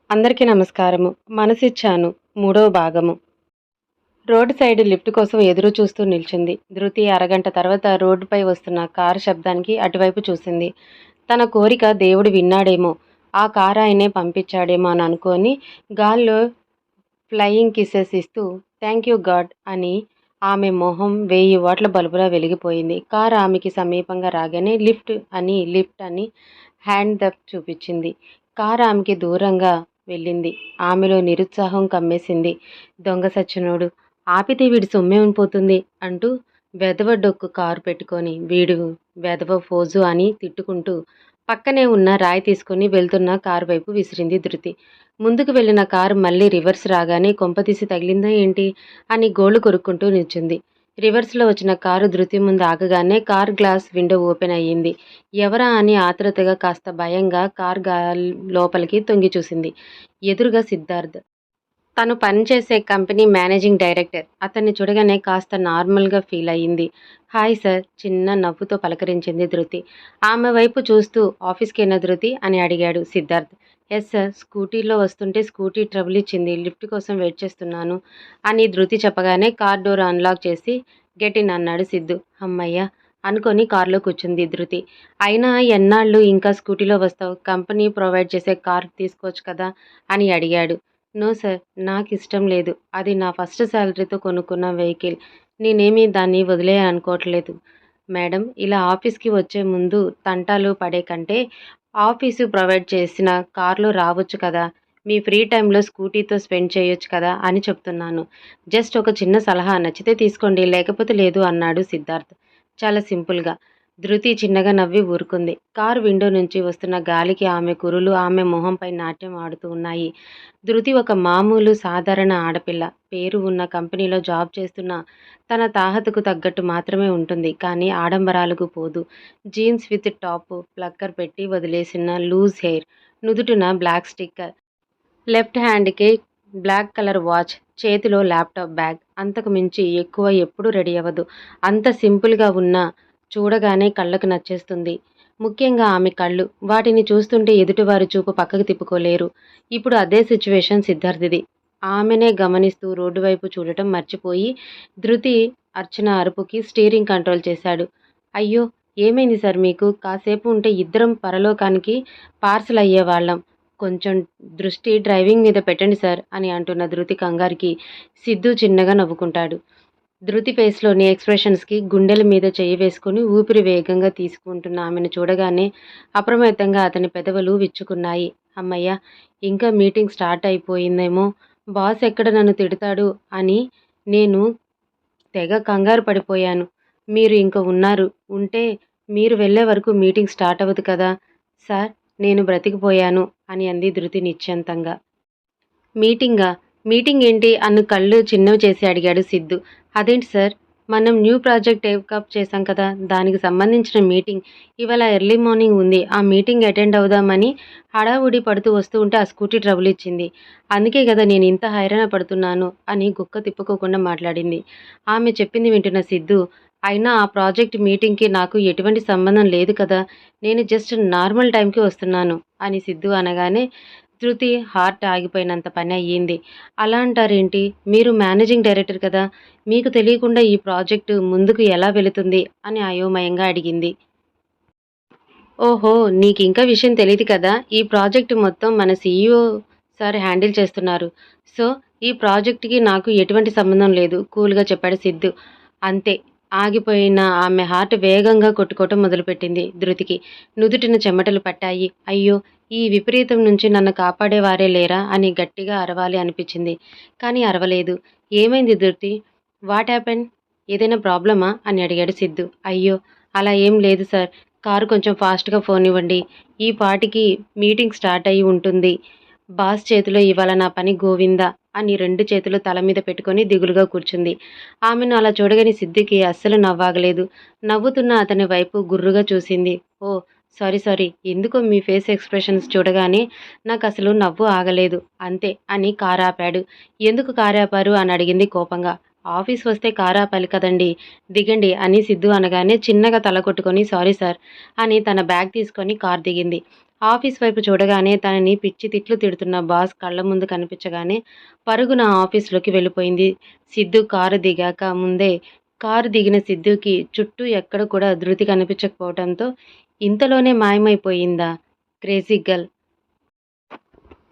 అందరికీ నమస్కారము. మనసిచ్చాను మూడో భాగము. రోడ్డు సైడ్ లిఫ్ట్ కోసం ఎదురు చూస్తూ నిల్చుంది. ధృతి అరగంట తర్వాత రోడ్డుపై వస్తున్న కారు శబ్దానికి అటువైపు చూసింది. తన కోరిక దేవుడు విన్నాడేమో, ఆ కారు ఆయనే పంపించాడేమో అని అనుకొని గాల్లో ఫ్లయింగ్ కిసెస్ ఇస్తూ థ్యాంక్ యూ గాడ్ అని ఆమె మొహం 1000 వాట్ల బల్బులా వెలిగిపోయింది. కారు ఆమెకి సమీపంగా రాగానే లిఫ్ట్ అని హ్యాండ్ అప్ చూపించింది. కారు ఆమెకి దూరంగా వెళ్ళింది. ఆమెలో నిరుత్సాహం కమ్మేసింది. దొంగ సచ్చినోడు! ఆపితే వీడి సొమ్మేం పోతుంది అంటూ వెధవ డొక్కు కారు పెట్టుకొని వీడు వెధవ ఫోజు అని తిట్టుకుంటూ పక్కనే ఉన్న రాయి తీసుకుని వెళ్తున్న కారు వైపు విసిరింది ధృతి. ముందుకు వెళ్ళిన కారు మళ్ళీ రివర్స్ రాగానే కొంపతీసి తగిలిందా ఏంటి అని గోళ్లు కొరుక్కుంటూ నిల్చుంది. రివర్స్లో వచ్చిన కారు ధృతి ముందు ఆగగానే కార్ గ్లాస్ విండో ఓపెన్ అయ్యింది. ఎవరా అని ఆత్రుతగా కాస్త భయంగా కార్ లోపలికి తొంగి చూసింది. ఎదురుగా సిద్ధార్థ్. తను పనిచేసే కంపెనీ మేనేజింగ్ డైరెక్టర్. అతన్ని చూడగానే కాస్త నార్మల్గా ఫీల్ అయ్యింది. హాయ్ సార్ చిన్న నవ్వుతో పలకరించింది ధృతి. ఆమె వైపు చూస్తూ ఆఫీస్కేనా ధృతి అని అడిగాడు సిద్ధార్థ్. ఎస్ సార్, స్కూటీలో వస్తుంటే స్కూటీ ట్రబుల్ ఇచ్చింది, లిఫ్ట్ కోసం వెయిట్ చేస్తున్నాను అని ధృతి చెప్పగానే కార్ డోర్ అన్లాక్ చేసి గెట్ ఇన్ అన్నాడు సిద్ధు. అమ్మయ్య అనుకొని కారులో కూర్చుంది ధృతి. అయినా ఎన్నాళ్ళు ఇంకా స్కూటీలో వస్తావు, కంపెనీ ప్రొవైడ్ చేసే కార్ తీసుకోవచ్చు కదా అని అడిగాడు. నో సార్, నాకు ఇష్టం లేదు. అది నా ఫస్ట్ శాలరీతో కొనుక్కున్న వెహికల్. నేనేమీ దాన్ని వదిలేయాలనుకోవట్లేదు మేడం. ఇలా ఆఫీస్కి వచ్చే ముందు తంటాలు పడే కంటే ఆఫీసు ప్రొవైడ్ చేసిన కార్లో రావచ్చు కదా, మీ ఫ్రీ టైంలో స్కూటీతో స్పెండ్ చేయొచ్చు కదా అని చెప్తున్నాను. జస్ట్ ఒక చిన్న సలహా, నచ్చితే తీసుకోండి లేకపోతే లేదు అన్నాడు సిద్ధార్థ్ చాలా సింపుల్గా. ధృతి చిన్నగా నవ్వి ఊరుకుంది. కారు విండో నుంచి వస్తున్న గాలికి ఆమె కురులు ఆమె మొహంపై నాట్యం ఆడుతూ ఉన్నాయి. ధృతి ఒక మామూలు సాధారణ ఆడపిల్ల. పేరు ఉన్న కంపెనీలో జాబ్ చేస్తున్న తన తాహతుకు తగ్గట్టు మాత్రమే ఉంటుంది. కానీ ఆడంబరాలకు పోదు. జీన్స్ విత్ టాప్, ప్లక్కర్ పెట్టి వదిలేసిన లూజ్ హెయిర్, నుదుటిన బ్లాక్ స్టిక్కర్, లెఫ్ట్ హ్యాండ్కి బ్లాక్ కలర్ వాచ్, చేతిలో ల్యాప్టాప్ బ్యాగ్. అంతకు మించి ఎక్కువ ఎప్పుడూ రెడీ అవ్వదు. అంత సింపుల్గా ఉన్నా చూడగానే కళ్ళకు నచ్చేస్తుంది. ముఖ్యంగా ఆమె కళ్ళు. వాటిని చూస్తుంటే ఎదుటివారి చూపు పక్కకు తిప్పుకోలేరు. ఇప్పుడు అదే సిచ్యువేషన్ సిద్ధార్థిది. ఆమెనే గమనిస్తూ రోడ్డు వైపు చూడటం మర్చిపోయి ధృతి అర్చన అరుపుకి స్టీరింగ్ కంట్రోల్ చేశాడు. అయ్యో ఏమైంది సార్ మీకు? కాసేపు ఉంటే ఇద్దరం పరలోకానికి పార్సల్ అయ్యేవాళ్ళం. కొంచెం దృష్టి డ్రైవింగ్ మీద పెట్టండి సార్ అని అంటున్న ధృతి కంగారికి సిద్ధు చిన్నగా నవ్వుకుంటాడు. ధృతి ఫేస్లోని ఎక్స్ప్రెషన్స్కి గుండెల మీద చెయ్యి వేసుకుని ఊపిరి వేగంగా తీసుకుంటున్న ఆమెను చూడగానే అప్రమత్తంగా అతని పెదవులు విచ్చుకున్నాయి. అమ్మయ్య, ఇంకా మీటింగ్ స్టార్ట్ అయిపోయిందేమో, బాస్ ఎక్కడ నన్ను తిడతాడు అని నేను తెగ కంగారు పడిపోయాను. మీరు ఇంక ఉంటే మీరు వెళ్ళే వరకు మీటింగ్ స్టార్ట్ అవ్వదు కదా సార్. నేను బ్రతికిపోయాను అని అంది ధృతి నిశ్చింతంగా. మీటింగా? మీటింగ్ ఏంటి అన్ను కళ్ళు చిన్నవి చేసి అడిగాడు సిద్ధు. అదేంటి సార్, మనం న్యూ ప్రాజెక్ట్ టేకప్ చేశాం కదా, దానికి సంబంధించిన మీటింగ్ ఇవాళ ఎర్లీ మార్నింగ్ ఉంది. ఆ మీటింగ్ అటెండ్ అవుదామని హడావుడి పడుతూ వస్తూ ఉంటే ఆ స్కూటీ ట్రబుల్ ఇచ్చింది. అందుకే కదా నేను ఇంత హైరాణ పడుతున్నాను అని గుక్క తిప్పుకోకుండా మాట్లాడింది. ఆమె చెప్పింది వింటున్న సిద్ధు, అయినా ఆ ప్రాజెక్ట్ మీటింగ్కి నాకు ఎటువంటి సంబంధం లేదు కదా, నేను జస్ట్ నార్మల్ టైంకి వస్తున్నాను అని సిద్ధు అనగానే ధృతి హార్ట్ ఆగిపోయినంత పని అయ్యింది. అలా అంటారేంటి? మీరు మేనేజింగ్ డైరెక్టర్ కదా, మీకు తెలియకుండా ఈ ప్రాజెక్టు ముందుకు ఎలా వెళుతుంది అని అయోమయంగా అడిగింది. ఓహో, నీకింకా విషయం తెలీదు కదా, ఈ ప్రాజెక్టు మొత్తం మన సీఈఓ సార్ హ్యాండిల్ చేస్తున్నారు. సో ఈ ప్రాజెక్టుకి నాకు ఎటువంటి సంబంధం లేదు కూల్గా చెప్పాడు సిద్ధు. అంతే. ఆగిపోయిన ఆమె హార్ట్ వేగంగా కొట్టుకోవటం మొదలుపెట్టింది. ధృతికి నుదుటిన చెమటలు పట్టాయి. అయ్యో, ఈ విపరీతం నుంచి నన్ను కాపాడేవారే లేరా అని గట్టిగా అరవాలి అనిపించింది. కానీ అరవలేదు. ఏమైంది ధృతి? What happen? ఏదైనా ప్రాబ్లమా అని అడిగాడు సిద్ధు. అయ్యో అలా ఏం లేదు సార్, కారు కొంచెం ఫాస్ట్గా పోనివ్వండి. ఈ పాటికి మీటింగ్ స్టార్ట్ అయి ఉంటుంది. బాస్ చేతిలో ఇవాళ నా పని గోవిందా అని 2 చేతులు తల మీద పెట్టుకొని దిగులుగా కూర్చుంది. ఆమెను అలా చూడగానే సిద్ధికి అస్సలు నవ్వాగలేదు. నవ్వుతున్న అతని వైపు గుర్రుగా చూసింది. ఓ సారీ, ఎందుకో మీ ఫేస్ ఎక్స్ప్రెషన్స్ చూడగానే నాకు అసలు నవ్వు ఆగలేదు అంతే అని కారాపాడు. ఎందుకు కారాపారు అని అడిగింది కోపంగా. ఆఫీస్ వస్తే కారాపాలి కదండి, దిగండి అని సిద్ధు అనగానే చిన్నగా తల కొట్టుకొని సారీ సార్ అని తన బ్యాగ్ తీసుకొని కార్ దిగింది. ఆఫీస్ వైపు చూడగానే తనని పిచ్చి తిట్లు తిడుతున్న బాస్ కళ్ళ ముందు కనిపించగానే పరుగున ఆఫీస్లోకి వెళ్ళిపోయింది. సిద్ధు కారు దిగాక ముందే కారు దిగిన సిద్ధుకి చుట్టూ ఎక్కడ కూడా ధృతి కనిపించకపోవడంతో ఇంతలోనే మాయమైపోయిందా క్రేజీ గర్ల్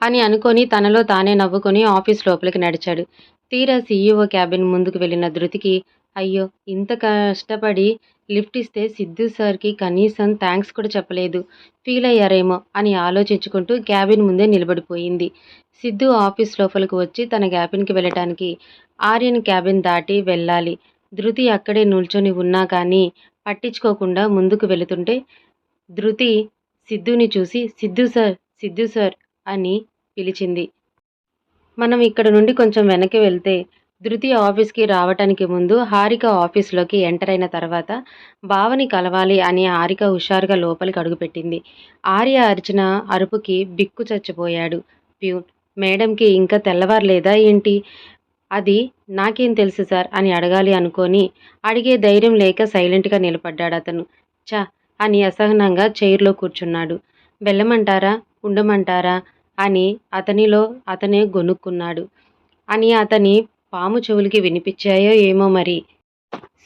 అని అనుకొని తనలో తానే నవ్వుకొని ఆఫీస్ లోపలికి నడిచాడు. తీరా సీఈఓ క్యాబిన్ ముందుకు వెళ్ళిన ధృతికి అయ్యో! ఇంత కష్టపడి లిఫ్ట్ ఇస్తే సిద్ధు సార్‌కి కనీసం థాంక్స్ కూడా చెప్పలేదు. ఫీల్ అయ్యారేమో అని ఆలోచించుకుంటూ క్యాబిన్ ముందే నిలబడిపోయింది. సిద్ధు ఆఫీస్ లోపలికి వచ్చి తన క్యాబిన్‌కి వెళ్ళటానికి ఆర్యన్ క్యాబిన్ దాటి వెళ్ళాలి. ధృతి అక్కడే నిల్చొని ఉన్నా కానీ పట్టించుకోకుండా ముందుకు వెళుతుంటే ధృతి సిద్ధుని చూసి సిద్ధు సార్, సిద్ధు సార్ అని పిలిచింది. మనం ఇక్కడ నుండి కొంచెం వెనక్కి వెళ్తే ధృతి ఆఫీస్‌కి రావటానికి ముందు హారిక ఆఫీస్‌లోకి ఎంటర్ అయిన తర్వాత బావని కలవాలి అని హారిక హుషారుగా లోపలికి అడుగుపెట్టింది. ఆర్య అరిచిన అరుపుకి బిక్కు చచ్చిపోయాడు ప్యూన్. మేడంకి ఇంకా తెల్లవారలేదా ఏంటి? అది నాకేం తెలుసు సార్ అని అడగాలి అనుకోని అడిగే ధైర్యం లేక సైలెంట్‌గా నిలబడ్డాడతను. ఛ! అని అసహనంగా చైర్‌లో కూర్చున్నాడు. వెళ్ళమంటారా? ఉండమంటారా? అని అతనిలో అతనే గొణుక్కున్నాడు. అని అతని పాము చెవులకి వినిపించాయో ఏమో మరి.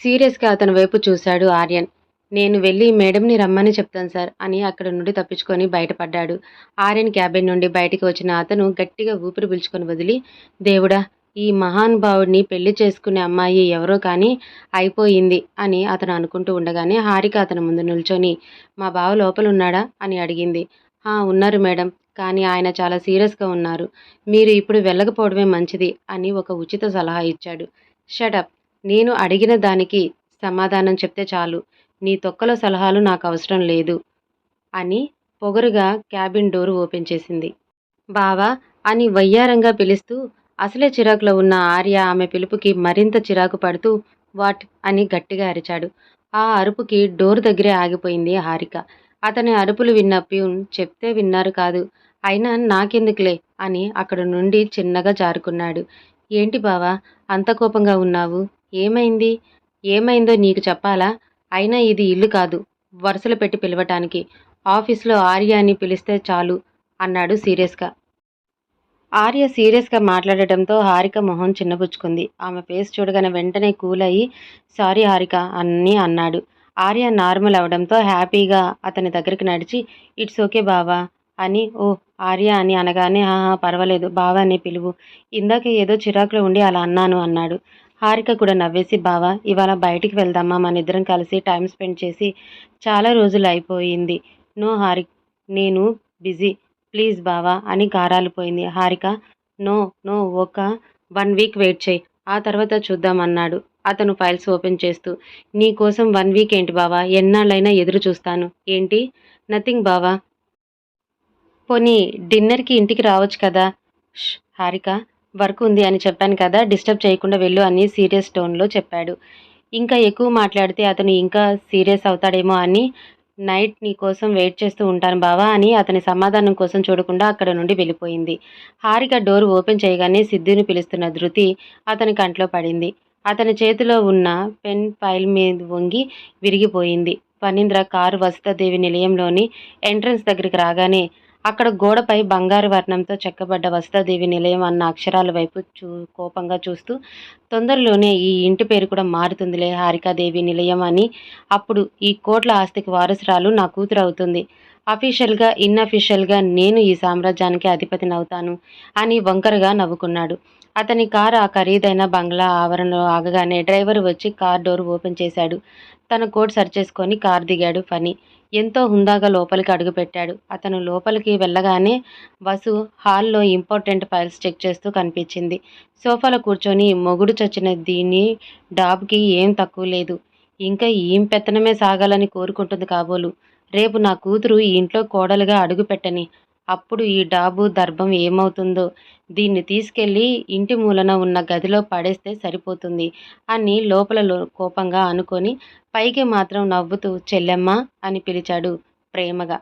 సీరియస్‌గా అతని వైపు చూశాడు ఆర్యన్. నేను వెళ్ళి మేడంని రమ్మని చెప్తాను సార్ అని అక్కడి నుండి తప్పించుకొని బయటపడ్డాడు. ఆర్యన్ క్యాబిన్ నుండి బయటికి వచ్చిన అతను గట్టిగా ఊపిరి పీల్చుకొని వదిలి దేవుడా! ఈ మహానుభావుడిని పెళ్లి చేసుకునే అమ్మాయి ఎవరో కానీ అయిపోయింది అని అతను అనుకుంటూ ఉండగానే హారిక అతని ముందు నిల్చొని మా బావ లోపలున్నాడా? అని అడిగింది. ఆ! ఉన్నారు మేడం. కానీ ఆయన చాలా సీరియస్‌గా ఉన్నారు. మీరు ఇప్పుడు వెళ్ళకపోవడమే మంచిది అని ఒక ఉచిత సలహా ఇచ్చాడు. షటప్! నేను అడిగిన దానికి సమాధానం చెప్తే చాలు. నీ తొక్కలో సలహాలు నాకవసరం లేదు అని పొగరుగా క్యాబిన్ డోర్ ఓపెన్ చేసింది. బావా! అని వయ్యారంగా పిలుస్తూ అసలే చిరాకులో ఉన్న ఆర్య ఆమె పిలుపుకి మరింత చిరాకు పడుతూ వాట్? అని గట్టిగా అరిచాడు. ఆ అరుపుకి డోర్ దగ్గరే ఆగిపోయింది హారిక. అతని అరుపులు విన్న ప్యూన్ చెప్తే విన్నారు కాదు. అయినా నాకెందుకులే అని అక్కడి నుండి చిన్నగా జారుకున్నాడు. ఏంటి బావా! అంత కోపంగా ఉన్నావు? ఏమైంది? ఏమైందో నీకు చెప్పాలా? అయినా ఇది ఇల్లు కాదు. వరుసలు పెట్టి పిలవటానికి. ఆఫీస్‌లో ఆర్య అని పిలిస్తే చాలు అన్నాడు సీరియస్‌గా. ఆర్య సీరియస్‌గా మాట్లాడటంతో హారిక మొహం చిన్నబుచ్చుకుంది. ఆమె ఫేస్ చూడగానే వెంటనే కూల్ అయ్యి సారీ హారిక అని అన్నాడు. ఆర్య నార్మల్ అవ్వడంతో హ్యాపీగా అతని దగ్గరికి నడిచి ఇట్స్ ఓకే బావా అని ఓహ్! ఆర్య అని అనగానే పర్వాలేదు బావా అనే పిలువు. ఇందాక ఏదో చిరాకులో ఉండి అలా అన్నాను అన్నాడు. హారిక కూడా నవ్వేసి బావా ఇవాళ బయటికి వెళ్దామా మనిద్దరం కలిసి టైమ్ స్పెండ్ చేసి చాలా రోజులు అయిపోయింది. నో హారిక్ నేను బిజీ ప్లీజ్ బావా అని గారాలిపోయింది. హారిక నో నో ఒక 1 వీక్ వెయిట్ చెయ్యి. ఆ తర్వాత చూద్దాం అన్నాడు. అతను ఫైల్స్ ఓపెన్ చేస్తూ నీ కోసం 1 వీక్ ఏంటి బావా ఎన్నాళ్ళైనా ఎదురు చూస్తాను. ఏంటి? నథింగ్ బావా. పోనీ డిన్నర్‌కి ఇంటికి రావచ్చు కదా! ష్! హారిక వర్క్ ఉంది అని చెప్పాను కదా! డిస్టర్బ్ చేయకుండా వెళ్ళు అని సీరియస్ టోన్‌లో చెప్పాడు. ఇంకా ఎక్కువ మాట్లాడితే అతను ఇంకా సీరియస్ అవుతాడేమో అని నైట్ నీ కోసం వెయిట్ చేస్తూ ఉంటాను బావా అని అతని సమాధానం కోసం చూడకుండా అక్కడ నుండి వెళ్ళిపోయింది. హారిక డోర్ ఓపెన్ చేయగానే సిద్ధుని పిలుస్తున్న ధృతి అతని కంట్లో పడింది. అతని చేతిలో ఉన్న పెన్ ఫైల్ మీద వంగి విరిగిపోయింది. ఫణీంద్ర కారు వసుధాదేవి నిలయంలోని ఎంట్రన్స్ దగ్గరికి రాగానే అక్కడ గోడపై బంగారు వర్ణంతో చెక్కబడ్డ వసుధాదేవి నిలయం అన్న అక్షరాల వైపు కోపంగా చూస్తూ తొందరలోనే ఈ ఇంటి పేరు కూడా మారుతుందిలే హారికాదేవి నిలయం అని. అప్పుడు ఈ కోట్ల ఆస్తికి వారసురాలు నా కూతురు అవుతుంది. అఫీషియల్‌గా, ఇన్‌అఫీషియల్‌గా నేను ఈ సామ్రాజ్యానికి అధిపతినవుతాను అని వంకరగా నవ్వుకున్నాడు. అతని కారు ఆ ఖరీదైన బంగ్లా ఆవరణలో ఆగగానే డ్రైవర్ వచ్చి కార్ డోర్ ఓపెన్ చేశాడు. తన కోట్ సరిచేసుకొని కారు దిగాడు ఫణి. ఎంతో హుందాగా లోపలికి అడుగుపెట్టాడు. అతను లోపలికి వెళ్ళగానే వసు హాల్‌లో ఇంపార్టెంట్ ఫైల్స్ చెక్ చేస్తూ కనిపించింది. సోఫాలో కూర్చొని మొగుడు చచ్చిన దీని డాబుకి ఏం తక్కువ లేదు. ఇంకా ఈమె పెత్తనమే సాగాలని కోరుకుంటుంది కాబోలు. రేపు నా కూతురు ఈ ఇంట్లో కోడలుగా అడుగుపెట్టని. అప్పుడు ఈ డాబు, దర్భం ఏమవుతుందో. దీన్ని తీసుకెళ్ళి ఇంటి మూలన ఉన్న గదిలో పడేస్తే సరిపోతుంది అని లోపల కోపంగా అనుకొని పైకి మాత్రం నవ్వుతూ చెల్లెమ్మా అని పిలిచాడు ప్రేమగా.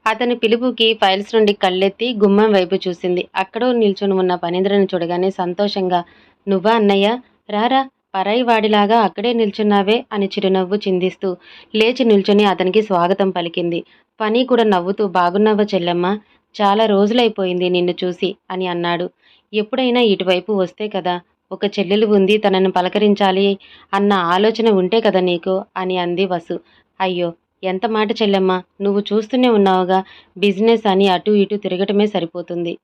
అతని పిలుపుకి ఫైల్స్ నుండి కళ్ళెత్తి గుమ్మం వైపు చూసింది. అక్కడో నిల్చొని ఉన్న ఫణీంద్రని చూడగానే సంతోషంగా నువ్వా అన్నయ్య? రారా పరాయి వాడిలాగా అక్కడే నిల్చున్నావే అని చిరునవ్వు చిందిస్తూ లేచి నిల్చుని అతనికి స్వాగతం పలికింది. ఫనీ కూడా నవ్వుతూ బాగున్నావా చెల్లెమ్మా? చాలా రోజులైపోయింది నిన్ను చూసి అని అన్నాడు. ఎప్పుడైనా ఇటువైపు వస్తే కదా, ఒక చెల్లెలు ఉంది తనను పలకరించాలి అన్న ఆలోచన ఉంటే కదా నీకు అని అంది వసు. అయ్యో, ఎంత మాట చెల్లెమ్మా, నువ్వు చూస్తూనే ఉన్నావుగా, బిజినెస్ అని అటూ ఇటూ తిరగటమే సరిపోతుంది.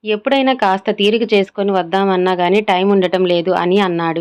ఎప్పుడైనా కాస్త తీరిక చేసుకొని వద్దామన్నా గానీ టైం ఉండటం లేదు అని అన్నాడు.